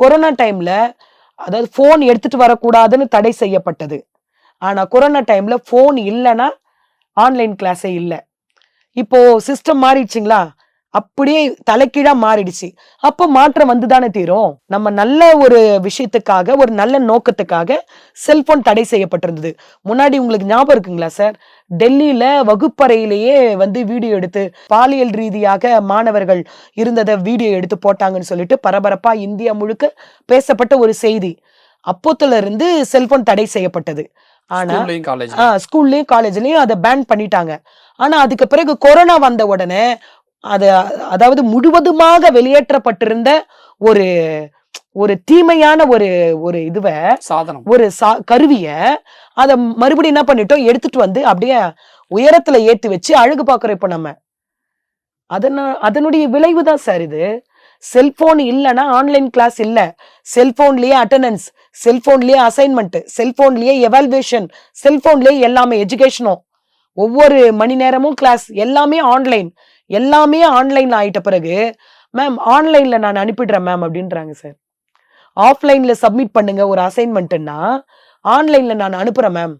Corona டைம்ல அதாவது phone எடுத்துட்டு வரக்கூடாதுன்னு தடை செய்யப்பட்டது. ஆனா கொரோனா டைம்ல போன் இல்லைன்னா ஆன்லைன் கிளாஸே இல்லை. இப்போ சிஸ்டம் மாறிடுச்சுங்களா, அப்படியே தலைகீழா மாறிடுச்சு. அப்போ மாற்றம் வந்துதானே தீரும். நம்ம நல்ல ஒரு விஷயத்துக்காக, ஒரு நல்ல நோக்கத்துக்காக செல்போன் தடை செய்யப்பட்டிருந்தது. முன்னாடி உங்களுக்கு ஞாபகம் இருக்குங்களா சார்? டெல்லியில வகுப்பறையிலேயே வீடியோ எடுத்து பாலியல் ரீதியாக மாணவர்கள் இருந்ததை வீடியோ எடுத்து போட்டாங்கன்னு சொல்லிட்டு பரபரப்பா இந்தியா முழுக்க பேசப்பட்ட ஒரு செய்தி. அப்போத்துல இருந்து செல்போன் தடை செய்யப்பட்டது. ஆனா ஸ்கூல்லயும் காலேஜ்லயும் அதை பேன் பண்ணிட்டாங்க. ஆனா அதுக்கு பிறகு கொரோனா வந்த உடனே அதாவது முழுவதுமாக வெளியேற்றப்பட்டிருந்த ஒரு ஒரு தீமையான ஒரு ஒரு இதுவ சாதனம், ஒரு கருவிய அத மறுபடியும் என்ன பண்ணிட்டோம், எடுத்துட்டு அப்படியே உயரத்துல ஏத்தி வச்சு அழகு பாக்குறோம் இப்ப நம்ம. அதனுடைய விளைவுதான் சார் இது. செல்போன் இல்லைன்னா ஆன்லைன் கிளாஸ் இல்ல, செல்போன்லயே அட்டெண்டன்ஸ், செல்போன்லயே அசைன்மெண்ட், செல்போன்லயே எவால்வேஷன், செல்போன்லயே எல்லாமே எஜுகேஷனும், ஒவ்வொரு மணி நேரமும் கிளாஸ், எல்லாமே ஆன்லைன் ஆயிட்ட பிறகு மேம் ஆன்லைன்ல நான் அனுப்பிடுறேன் மேம் அப்படின்றாங்க சார். ஆஃப்லைன்ல சப்மிட் பண்ணுங்க ஒரு அசைன்மெண்ட்னா ஆன்லைன்ல நான் அனுப்புறேன் மேம்